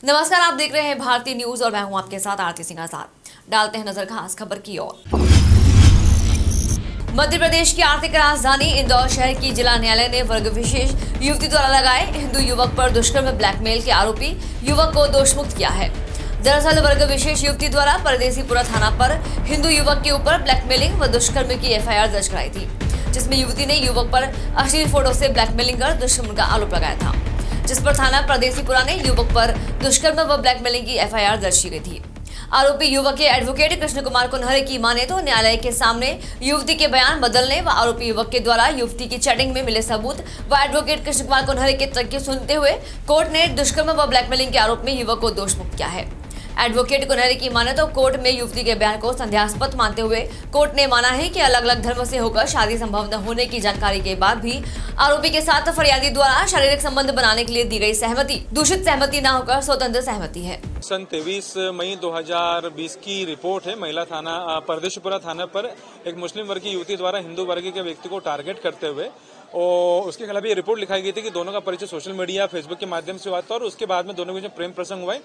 नमस्कार, आप देख रहे हैं भारतीय न्यूज और मैं हूं आपके साथ आरती सिंह आजाद। डालते हैं नजर खास खबर की ओर। मध्य प्रदेश की आर्थिक राजधानी इंदौर शहर की जिला न्यायालय ने वर्ग विशेष युवती द्वारा लगाए हिंदू युवक पर दुष्कर्म ब्लैकमेल के आरोपी युवक को दोषमुक्त किया है। दरअसल वर्ग विशेष युवती द्वारा परदेसीपुरा थाना पर हिंदू युवक के ऊपर ब्लैकमेलिंग व दुष्कर्म की एफआईआर दर्ज कराई थी, जिसमें युवती ने युवक पर अश्लील फोटो से ब्लैकमेलिंग कर दुष्कर्म का आरोप लगाया था, जिस पर थाना परदेसीपुरा ने युवक पर दुष्कर्म व ब्लैकमेलिंग की एफआईआर दर्ज की गई थी। आरोपी युवक के एडवोकेट कृष्ण कुमार कुन्हरे की माने तो न्यायालय के सामने युवती के बयान बदलने व आरोपी युवक के द्वारा युवती की चैटिंग में मिले सबूत व एडवोकेट कृष्ण कुमार कुन्हरे के तर्क सुनते हुए कोर्ट ने दुष्कर्म व ब्लैकमेलिंग के आरोप में युवक को दोषमुक्त किया है। एडवोकेट कुन्हरे की माने तो कोर्ट में युवती के बयान को संदेहास्पद मानते हुए कोर्ट ने माना है कि अलग अलग धर्म से होकर शादी संभव न होने की जानकारी के बाद भी आरोपी के साथ फरियादी द्वारा शारीरिक संबंध बनाने के लिए दी गई सहमति दूषित सहमति न होकर स्वतंत्र सहमति है। सन 23 मई 2020 की रिपोर्ट है। महिला थाना परदेशीपुरा थाना पर एक मुस्लिम वर्ग की युवती द्वारा हिंदू वर्ग के व्यक्ति को टारगेट करते हुए और उसके खिलाफ ये रिपोर्ट लिखाई गई थी कि दोनों का परिचय सोशल मीडिया फेसबुक के माध्यम से हुआ था और उसके बाद में दोनों के बीच प्रेम प्रसंग हुए।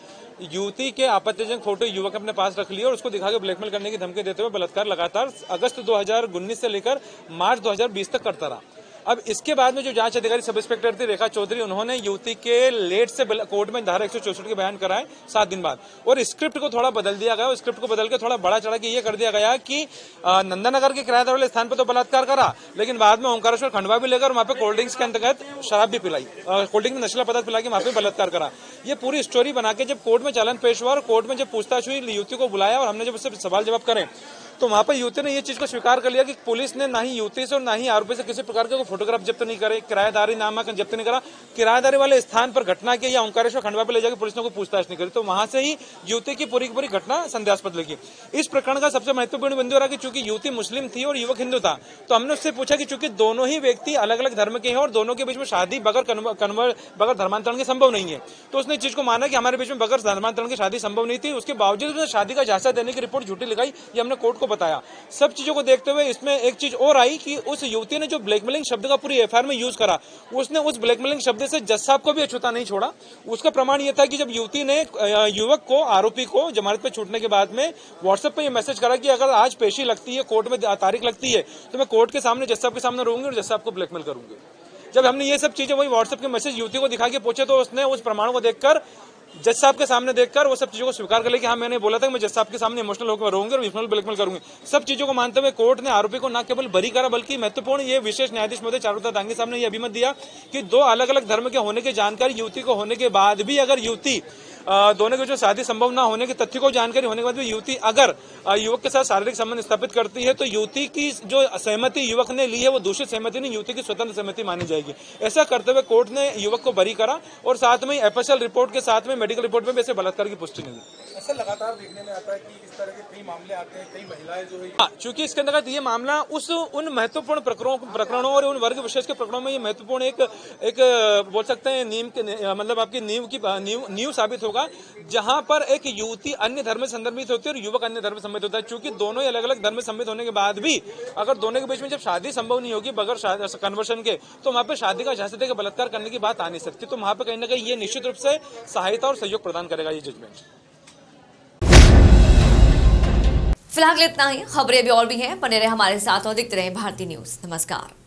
युवती के आपत्तिजनक फोटो युवक अपने पास रख लिया और उसको दिखा के ब्लैकमेल करने की धमकी देते हुए बलात्कार लगातार अगस्त 2019 से लेकर मार्च 2020 तक करता रहा। अब इसके बाद में जो जांच अधिकारी सब इंस्पेक्टर थी रेखा चौधरी, उन्होंने युवती के लेट से कोर्ट में धारा 164 के बयान कराए 7 दिन बाद और स्क्रिप्ट को थोड़ा बदल दिया गया। स्क्रिप्ट को बदल के थोड़ा बड़ा चढ़ा के ये कर दिया गया कि नंदनगर के किराएदार वाले स्थान पर तो बलात्कार करा, लेकिन बाद में ओंकारेश्वर खंडवा भी लेकर वहां पे कोल्ड ड्रिंक्स के अंतर्गत शराब भी पिलाई, कोल्ड ड्रिंक में नशीला पदार्थ पिला के वहां पे बलात्कार करा। ये पूरी स्टोरी बना के जब कोर्ट में चालान पेश हुआ और कोर्ट में जब पूछताछ हुई, युवती को बुलाया और हमने जब उससे सवाल जवाब करे तो वहां पर युवती ने ये चीज को स्वीकार कर लिया कि पुलिस ने ना ही युवती से और ना ही आरोपी से किसी प्रकार के फोटोग्राफ जब्त नहीं करे, किराएदारी नामांकन जब्त नहीं करा, किराएदारी वाले स्थान पर घटना के या ओंकारेश्वर खंडवा पर ले जाकर पुलिस ने कोई पूछताछ नहीं करी। तो वहां से ही युवती की पूरी घटना संदेहास्पद लगी। इस प्रकरण का सबसे महत्वपूर्ण बिंदु रहा कि चूंकि युवती मुस्लिम थी और युवक हिंदू था, तो हमने उससे पूछा कि चूंकि दोनों ही व्यक्ति अलग अलग धर्म के हैं और दोनों के बीच में शादी बगैर धर्मांतरण के संभव नहीं है, तो उसने चीज को माना कि हमारे बीच में बगैर धर्मांतरण की शादी संभव नहीं थी। उसके बावजूद उसने शादी का झांसा देने की रिपोर्ट झूठी लिखाई, ये हमने कोर्ट को बताया। सब चीजों को देखते हुए इसमें एक चीज और आई कि उस युवती ने जो ब्लैकमेलिंग शब्द का पूरी एफआईआर में यूज करा, उसने उस ब्लैकमेलिंग शब्द से जज साहब को भी अछूता नहीं छोड़ा। उसका प्रमाण यह था कि जब युवती ने युवक को, आरोपी को जमानत पर छूटने के बाद में व्हाट्सएप पे यह मैसेज करा कि अगर आज पेशी लगती है, कोर्ट में तारीख लगती है, तो मैं कोर्ट के सामने जज साहब के सामने रहूंगी और जज साहब को ब्लैकमेल करूंगी। जब हमने ये सब चीजें वही व्हाट्सएप के मैसेज युवती को दिखा के पूछे तो उसने उस प्रमाणों को देखकर जज साहब के सामने देखकर वो सब चीजों को स्वीकार कर लिया कि हाँ, मैंने बोला था कि मैं जज साहब के सामने इमोशनल होकर रहूंगी और इमोशनल ब्लैकमेल करूंगी। सब चीजों को मानते हुए कोर्ट ने आरोपी को न केवल बरी करा बल्कि महत्वपूर्ण ये विशेष न्यायाधीश महोदय चारुता दांगी साहब ने यह अभिमत दिया कि दो अलग अलग धर्म के होने की जानकारी युवती को होने के बाद भी अगर युवती दोनों के जो शादी संभव न होने के तथ्य को जानकारी होने के बाद भी युवती अगर युवक के साथ शारीरिक संबंध स्थापित करती है तो युवती की जो सहमति युवक ने ली है वो दूषित सहमति नहीं, युवती की स्वतंत्र सहमति मानी जाएगी। ऐसा करते हुए कोर्ट ने युवक को बरी करा और साथ में एफएसएल रिपोर्ट के साथ में मेडिकल रिपोर्ट में भी ऐसे बलात्कार की पुष्टि नहीं हुई। ऐसा लगातार देखने में आता है कि इस तरह के कई मामले आते हैं, कई महिलाएं जो है चूंकि इसके अंतर्गत ये मामला उन महत्वपूर्ण प्रकरणों और उन वर्ग विशेष के प्रकरणों में ये महत्वपूर्ण एक बोल सकते हैं नींव के मतलब आपकी नींव साबित होगा, जहां पर एक युवती अन्य धर्म से संदर्भित होती है और युवक अन्य धर्म से संबंधित होता है। चूंकि दोनों ही अलग अलग धर्म से संबंधित होने के बाद भी अगर दोनों के बीच में जब शादी संभव नहीं होगी बगैर कन्वर्शन के, तो वहां पर शादी का झांसा देकर बलात्कार करने की बात आ नहीं सकती। तो वहां पर कहीं ना कहीं ये निश्चित रूप से सहायता और सहयोग प्रदान करेगा ये जजमेंट। फिलहाल इतना ही। खबरें भी और भी हैं, बने रहे हमारे साथ और देखते रहे भारतीय न्यूज। नमस्कार।